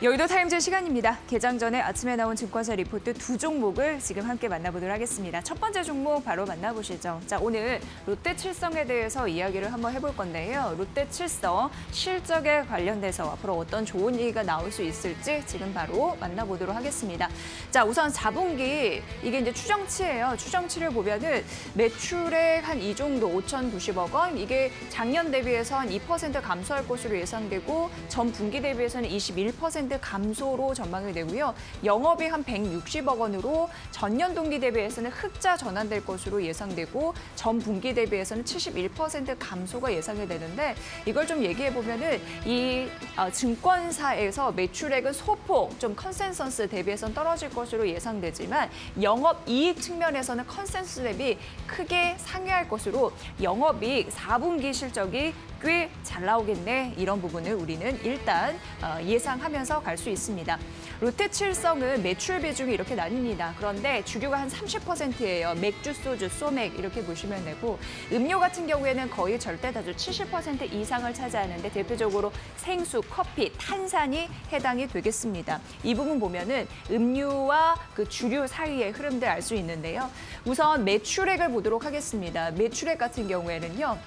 여의도 타임즈 시간입니다. 개장 전에 아침에 나온 증권사 리포트 두 종목을 지금 함께 만나보도록 하겠습니다. 첫 번째 종목 바로 만나보시죠. 자, 오늘 롯데칠성에 대해서 이야기를 한번 해볼 건데요. 롯데칠성 실적에 관련돼서 앞으로 어떤 좋은 얘기가 나올 수 있을지 지금 바로 만나보도록 하겠습니다. 자, 우선 4분기 이게 이제 추정치예요. 추정치를 보면은 매출액 한 이 정도 5,090억 원, 이게 작년 대비해서 한 2% 감소할 것으로 예상되고 전 분기 대비해서는 21% 감소로 전망이 되고요. 영업이 한 160억 원으로 전년 동기 대비해서는 흑자 전환될 것으로 예상되고 전 분기 대비해서는 71% 감소가 예상이 되는데 이걸 좀 얘기해 보면은 이 증권사에서 매출액은 소폭 좀 컨센서스 대비해서는 떨어질 것으로 예상되지만 영업 이익 측면에서는 컨센서스 대비 크게 상회할 것으로 영업이익 4분기 실적이 꽤 잘 나오겠네. 이런 부분을 우리는 일단 예상하면서 갈 수 있습니다. 롯데칠성은 매출 비중이 이렇게 나뉩니다. 그런데 주류가 한 30%예요. 맥주, 소주, 소맥 이렇게 보시면 되고 음료 같은 경우에는 거의 절대 다수 70% 이상을 차지하는데 대표적으로 생수, 커피, 탄산이 해당이 되겠습니다. 이 부분 보면은 음료와 그 주류 사이의 흐름들 알 수 있는데요. 우선 매출액을 보도록 하겠습니다. 매출액 같은 경우에는요.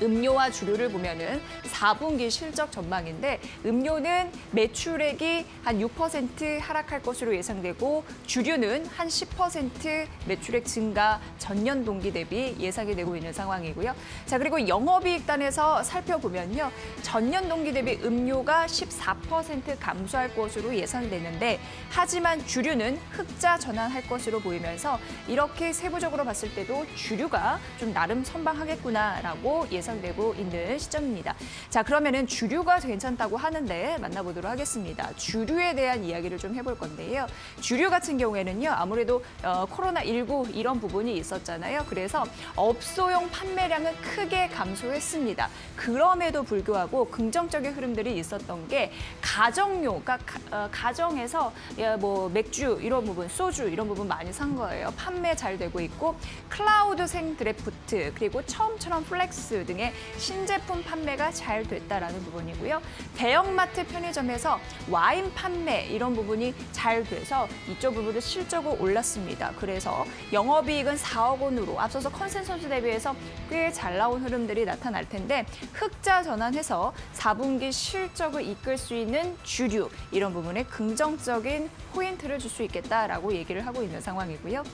음료와 주류를 보면은 4분기 실적 전망인데 음료는 매출액이 한 6% 하락할 것으로 예상되고 주류는 한 10% 매출액 증가 전년 동기 대비 예상이 되고 있는 상황이고요. 자, 그리고 영업이익단에서 살펴보면요. 전년 동기 대비 음료가 14% 감소할 것으로 예상되는데 하지만 주류는 흑자 전환할 것으로 보이면서 이렇게 세부적으로 봤을 때도 주류가 좀 나름 선방하겠구나라고 예상되고 있는 시점입니다. 자, 그러면은 주류가 괜찮다고 하는데 만나보도록 하겠습니다. 주류에 대한 이야기를 좀 해볼 건데요. 주류 같은 경우에는요. 아무래도 코로나19 이런 부분이 있었잖아요. 그래서 업소용 판매량은 크게 감소했습니다. 그럼에도 불구하고 긍정적인 흐름들이 있었던 게 가정용, 그러니까 가정에서 뭐 맥주 이런 부분, 소주 이런 부분 많이 산 거예요. 판매 잘 되고 있고 클라우드생 드래프트 그리고 처음처럼 플렉스 등의 신제품 판매가 잘 됐다라는 부분이고요. 대형마트 편의점에서 와인 판매 이런 부분이 잘 돼서 이쪽 부분도 실적으로 올랐습니다. 그래서 영업이익은 4억 원으로 앞서서 컨센서스 대비해서 꽤 잘 나온 흐름들이 나타날 텐데 흑자 전환해서 4분기 실적을 이끌 수 있는 주류 이런 부분에 긍정적인 포인트를 줄 수 있겠다라고 얘기를 하고 있는 상황이고요.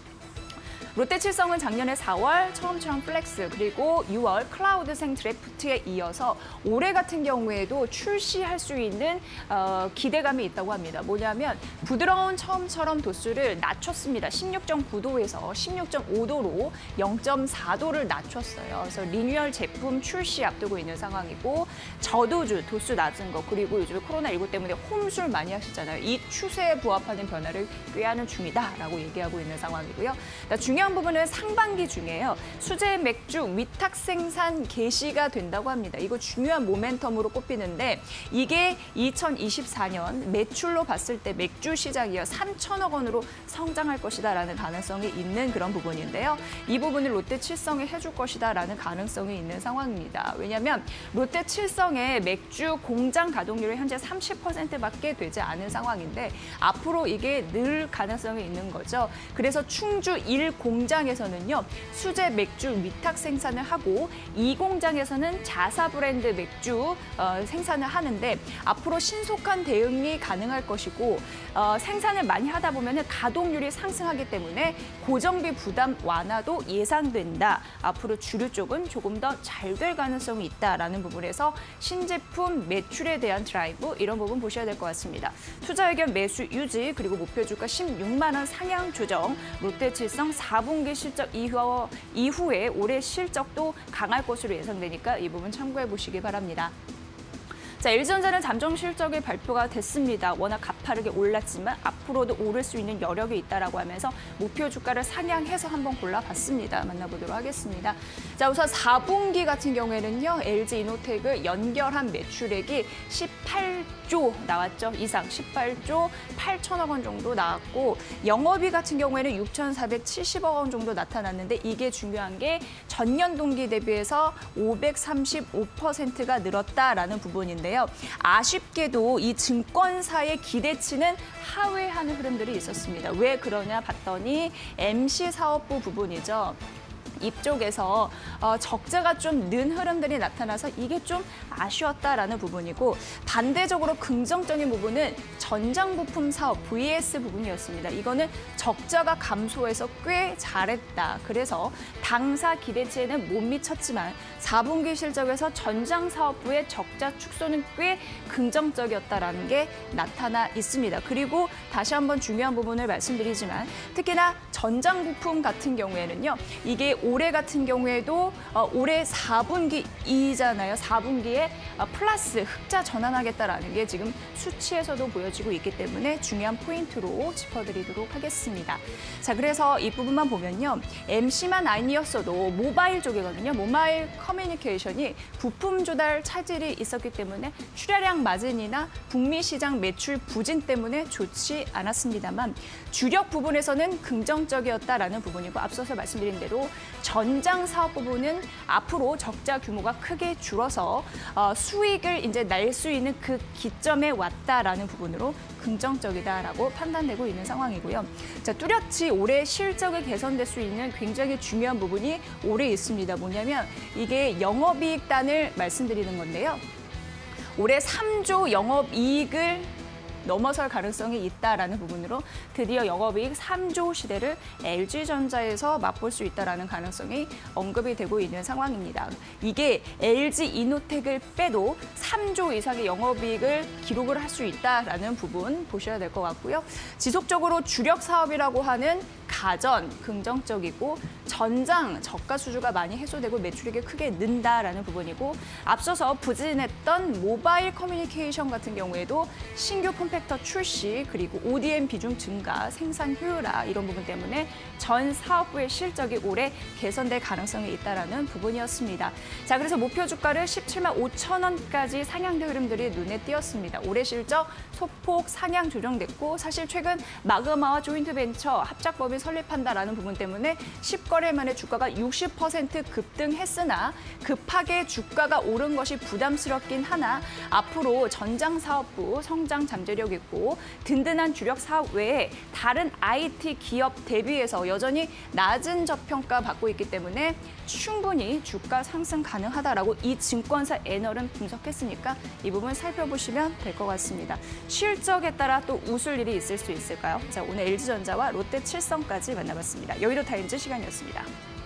롯데칠성은 작년에 4월 처음처럼 플렉스 그리고 6월 클라우드생 드래프트에 이어서 올해 같은 경우에도 출시할 수 있는 기대감이 있다고 합니다. 뭐냐면 부드러운 처음처럼 도수를 낮췄습니다. 16.9도에서 16.5도로 0.4도를 낮췄어요. 그래서 리뉴얼 제품 출시 앞두고 있는 상황이고 저도주, 도수 낮은 거 그리고 요즘 코로나19 때문에 홈술 많이 하시잖아요. 이 추세에 부합하는 변화를 꾀하는 중이다라고 얘기하고 있는 상황이고요. 중요한 부분은 상반기 중에요. 수제 맥주 위탁 생산 개시가 된다고 합니다. 이거 중요한 모멘텀으로 꼽히는데 이게 2024년 매출로 봤을 때 맥주 시장이요 3천억 원으로 성장할 것이다라는 가능성이 있는 그런 부분인데요. 이 부분을 롯데칠성이 해줄 것이다라는 가능성이 있는 상황입니다. 왜냐하면 롯데칠성의 맥주 공장 가동률이 현재 30%밖에 되지 않은 상황인데 앞으로 이게 늘 가능성이 있는 거죠. 그래서 충주 1공장에서는요. 수제 맥주 위탁 생산을 하고 이 공장에서는 자사 브랜드 맥주 생산을 하는데 앞으로 신속한 대응이 가능할 것이고 생산을 많이 하다 보면 가동률이 상승하기 때문에 고정비 부담 완화도 예상된다. 앞으로 주류 쪽은 조금 더 잘 될 가능성이 있다라는 부분에서 신제품 매출에 대한 드라이브 이런 부분 보셔야 될 것 같습니다. 투자 의견 매수 유지 그리고 목표 주가 16만 원 상향 조정 롯데칠성 4분기 실적 이후에 올해 실적도 강할 것으로 예상되니까 이 부분 참고해 보시기 바랍니다. 자, LG전자는 잠정 실적이 발표가 됐습니다. 워낙 가파르게 올랐지만 앞으로도 오를 수 있는 여력이 있다라고 하면서 목표 주가를 상향해서 한번 골라봤습니다. 만나보도록 하겠습니다. 자, 우선 4분기 같은 경우에는요. LG이노텍을 연결한 매출액이 18조 나왔죠. 이상 18조 8천억 원 정도 나왔고 영업이익 같은 경우에는 6,470억 원 정도 나타났는데 이게 중요한 게 전년 동기 대비해서 535%가 늘었다라는 부분인데 건데요. 아쉽게도 이 증권사의 기대치는 하회하는 흐름들이 있었습니다. 왜 그러냐 봤더니 MC 사업부 부분이죠. 이쪽에서 적자가 좀 는 흐름들이 나타나서 이게 좀 아쉬웠다라는 부분이고, 반대적으로 긍정적인 부분은 전장 부품 사업 VS 부분이었습니다. 이거는 적자가 감소해서 꽤 잘했다. 그래서 당사 기대치에는 못 미쳤지만 4분기 실적에서 전장 사업부의 적자 축소는 꽤 긍정적이었다라는 게 나타나 있습니다. 그리고 다시 한번 중요한 부분을 말씀드리지만, 특히나 전장 부품 같은 경우에는요, 이게 올해 같은 경우에도 올해 4분기이잖아요. 4분기에 플러스 흑자 전환하겠다라는 게 지금 수치에서도 보여지고 있기 때문에 중요한 포인트로 짚어드리도록 하겠습니다. 자, 그래서 이 부분만 보면요. MC만 아니었어도 모바일 쪽이거든요. 모바일 커뮤니케이션이 부품 조달 차질이 있었기 때문에 출하량 마진이나 북미 시장 매출 부진 때문에 좋지 않았습니다만, 주력 부분에서는 긍정적이었다라는 부분이고, 앞서서 말씀드린 대로 전장 사업 부분은 앞으로 적자 규모가 크게 줄어서 수익을 이제 낼 수 있는 그 기점에 왔다라는 부분으로 긍정적이다라고 판단되고 있는 상황이고요. 자, 뚜렷이 올해 실적이 개선될 수 있는 굉장히 중요한 부분이 올해 있습니다. 뭐냐면 이게 영업이익단을 말씀드리는 건데요. 올해 3조 영업이익을 넘어설 가능성이 있다라는 부분으로 드디어 영업이익 3조 시대를 LG전자에서 맛볼 수 있다라는 가능성이 언급이 되고 있는 상황입니다. 이게 LG이노텍을 빼도 3조 이상의 영업이익을 기록을 할 수 있다라는 부분 보셔야 될 것 같고요. 지속적으로 주력 사업이라고 하는 가전 긍정적이고, 전장 저가 수주가 많이 해소되고 매출액이 크게 는다라는 부분이고, 앞서서 부진했던 모바일 커뮤니케이션 같은 경우에도 신규 폼팩터 출시, 그리고 ODM 비중 증가, 생산 효율화 이런 부분 때문에 전 사업부의 실적이 올해 개선될 가능성이 있다라는 부분이었습니다. 자, 그래서 목표 주가를 17만 5천 원까지 상향된 흐름들이 눈에 띄었습니다. 올해 실적 소폭 상향 조정됐고, 사실 최근 마그마와 조인트벤처 합작법인 설립한다라는 부분 때문에 10거래 만에 주가가 60% 급등했으나 급하게 주가가 오른 것이 부담스럽긴 하나, 앞으로 전장 사업부 성장 잠재력 있고 든든한 주력 사업 외에 다른 IT 기업 대비해서 여전히 낮은 저평가 받고 있기 때문에 충분히 주가 상승 가능하다라고 이 증권사 애널은 분석했으니까 이 부분 살펴보시면 될 것 같습니다. 실적에 따라 또 웃을 일이 있을 수 있을까요? 자, 오늘 LG전자와 롯데칠성까지 만나봤습니다. 여의도 타임즈 시간이었습니다.